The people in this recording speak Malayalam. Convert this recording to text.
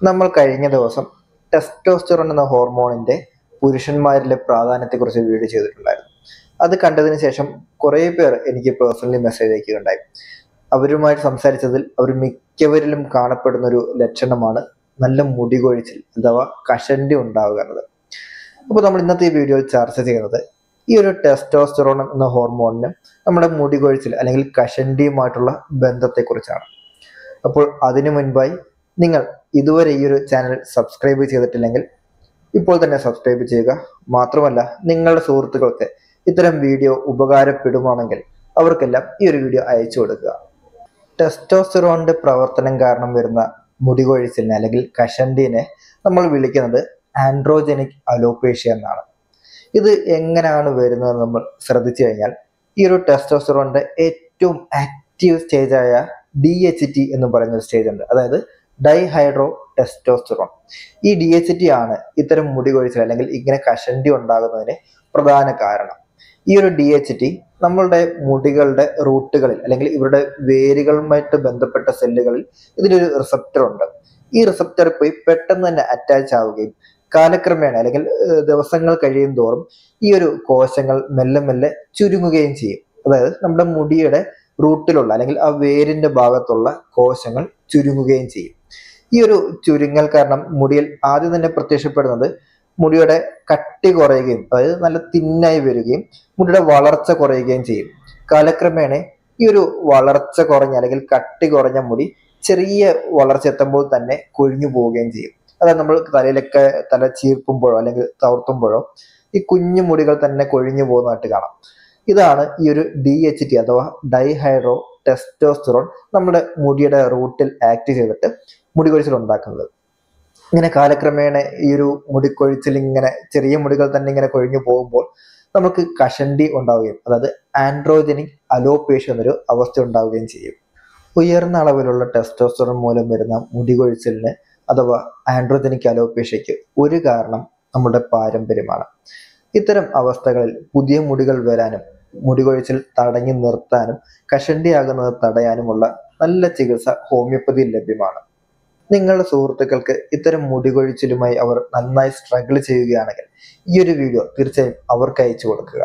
നമ്മൾ കഴിഞ്ഞ ദിവസം ടെസ്റ്റോസ്റ്ററോൺ എന്ന ഹോർമോണിന്റെ പുരുഷന്മാരിലെ പ്രാധാന്യത്തെക്കുറിച്ച് വീഡിയോ ചെയ്തിട്ടുണ്ടായിരുന്നു. അത് കണ്ടതിന് ശേഷം കുറേ പേർ എനിക്ക് പേഴ്സണലി മെസ്സേജ് അയക്കുകയുണ്ടായി. അവരുമായിട്ട് സംസാരിച്ചതിൽ അവർ മിക്കവരിലും കാണപ്പെടുന്ന ഒരു ലക്ഷണമാണ് നല്ല മുടി കൊഴിച്ചിൽ അഥവാ കഷണ്ടി ഉണ്ടാവുക എന്നത്. അപ്പോൾ നമ്മൾ ഇന്നത്തെ ഈ വീഡിയോയിൽ ചർച്ച ചെയ്യുന്നത് ഈ ഒരു ടെസ്റ്റോസ്റ്ററോൺ എന്ന ഹോർമോണിന് നമ്മുടെ മുടി കൊഴിച്ചിൽ അല്ലെങ്കിൽ കഷണ്ടിയുമായിട്ടുള്ള ബന്ധത്തെക്കുറിച്ചാണ്. അപ്പോൾ അതിനു മുൻപായി നിങ്ങൾ ഇതുവരെ ഈ ഒരു ചാനൽ സബ്സ്ക്രൈബ് ചെയ്തിട്ടില്ലെങ്കിൽ ഇപ്പോൾ തന്നെ സബ്സ്ക്രൈബ് ചെയ്യുക. മാത്രമല്ല, നിങ്ങളുടെ സുഹൃത്തുക്കൾക്ക് ഇത്തരം വീഡിയോ ഉപകാരപ്പെടുവാണെങ്കിൽ അവർക്കെല്ലാം ഈ ഒരു വീഡിയോ അയച്ചു കൊടുക്കുക. ടെസ്റ്റോസ്റ്ററോണിന്റെ പ്രവർത്തനം കാരണം വരുന്ന മുടി കൊഴിച്ചിലിനെ അല്ലെങ്കിൽ കഷണ്ടിനെ നമ്മൾ വിളിക്കുന്നത് ആൻഡ്രോജനിക് അലോപേഷ്യ എന്നാണ്. ഇത് എങ്ങനെയാണ് വരുന്നത് നമ്മൾ ശ്രദ്ധിച്ചു കഴിഞ്ഞാൽ, ഈ ഒരു ടെസ്റ്റോസ്റ്ററോണിന്റെ ഏറ്റവും ആക്റ്റീവ് സ്റ്റേജായ DHT എന്ന് പറയുന്ന ഒരു സ്റ്റേജ് ഉണ്ട്, അതായത് ഡൈഹൈഡ്രോ ടെസ്റ്റോസ്റ്ററോൺ. ഈ DHT ആണ് ഇത്തരം മുടി കൊഴിച്ചിൽ അല്ലെങ്കിൽ ഇങ്ങനെ കഷണ്ടി ഉണ്ടാകുന്നതിന് പ്രധാന കാരണം. ഈ ഒരു DHT നമ്മളുടെ മുടികളുടെ റൂട്ടുകളിൽ അല്ലെങ്കിൽ ഇവരുടെ വേരുകളുമായിട്ട് ബന്ധപ്പെട്ട സെല്ലുകളിൽ ഇതിനൊരു റിസപ്റ്റർ ഉണ്ട്. ഈ റിസപ്റ്റർ പോയി പെട്ടെന്ന് തന്നെ അറ്റാച്ച് ആവുകയും കാലക്രമേണ അല്ലെങ്കിൽ ദിവസങ്ങൾ കഴിയും തോറും ഈ ഒരു കോശങ്ങൾ മെല്ലെ മെല്ലെ ചുരുങ്ങുകയും ചെയ്യും. അതായത് നമ്മുടെ മുടിയുടെ റൂട്ടിലുള്ള അല്ലെങ്കിൽ ആ വേരിന്റെ ഭാഗത്തുള്ള കോശങ്ങൾ ചുരുങ്ങുകയും ചെയ്യും. ഈ ഒരു ചുരുങ്ങൽ കാരണം മുടിയിൽ ആദ്യം തന്നെ പ്രത്യക്ഷപ്പെടുന്നത് മുടിയുടെ കട്ടി കുറയുകയും അതായത് നല്ല തിന്നായി വരികയും മുടിയുടെ വളർച്ച കുറയുകയും ചെയ്യും. കാലക്രമേണ ഈ ഒരു വളർച്ച കുറഞ്ഞ അല്ലെങ്കിൽ കട്ടി കുറഞ്ഞ മുടി ചെറിയ വളർച്ച എത്തുമ്പോൾ തന്നെ കൊഴിഞ്ഞു പോവുകയും ചെയ്യും. അതായത് നമ്മൾ തലയിലൊക്കെ തല ചീർക്കുമ്പോഴോ അല്ലെങ്കിൽ തവർത്തുമ്പോഴോ ഈ കുഞ്ഞു മുടികൾ തന്നെ കൊഴിഞ്ഞു പോകുന്നതായിട്ട് കാണാം. ഇതാണ് ഈ ഒരു DHT അഥവാ ഡൈഹൈഡ്രോ ടെസ്റ്റോസ്റ്ററോൺ നമ്മുടെ മുടിയുടെ റൂട്ടിൽ ആക്ട് ചെയ്തിട്ട് മുടി കൊഴിച്ചിൽ ഉണ്ടാക്കുന്നത്. ഇങ്ങനെ കാലക്രമേണ ഈ ഒരു മുടിക്കൊഴിച്ചിൽ ഇങ്ങനെ ചെറിയ മുടികൾ തന്നെ ഇങ്ങനെ കൊഴിഞ്ഞു പോകുമ്പോൾ നമുക്ക് കഷണ്ടി ഉണ്ടാവുകയും അതായത് ആൻഡ്രോജനിക് അലോപേഷ്യ എന്നൊരു അവസ്ഥ ഉണ്ടാവുകയും ചെയ്യും. ഉയർന്ന അളവിലുള്ള ടെസ്റ്റോസ്റ്ററോൺ മൂലം വരുന്ന മുടി കൊഴിച്ചിലിന് അഥവാ ആൻഡ്രോജനിക് അലോപേഷ്യയ്ക്ക് ഒരു കാരണം നമ്മുടെ പാരമ്പര്യമാണ്. ഇത്തരം അവസ്ഥകളിൽ പുതിയ മുടികൾ വരാനും മുടി കൊഴിച്ചിൽ തടഞ്ഞു നിർത്താനും കഷണ്ടിയാകുന്നത് തടയാനുമുള്ള നല്ല ചികിത്സ ഹോമിയോപ്പതിയിൽ ലഭ്യമാണ്. നിങ്ങളുടെ സുഹൃത്തുക്കൾക്ക് ഇത്തരം മുടി കൊഴിച്ചിലുമായി അവർ നന്നായി സ്ട്രഗിൾ ചെയ്യുകയാണെങ്കിൽ ഈ ഒരു വീഡിയോ തീർച്ചയായും അവർക്ക് അയച്ചു കൊടുക്കുക.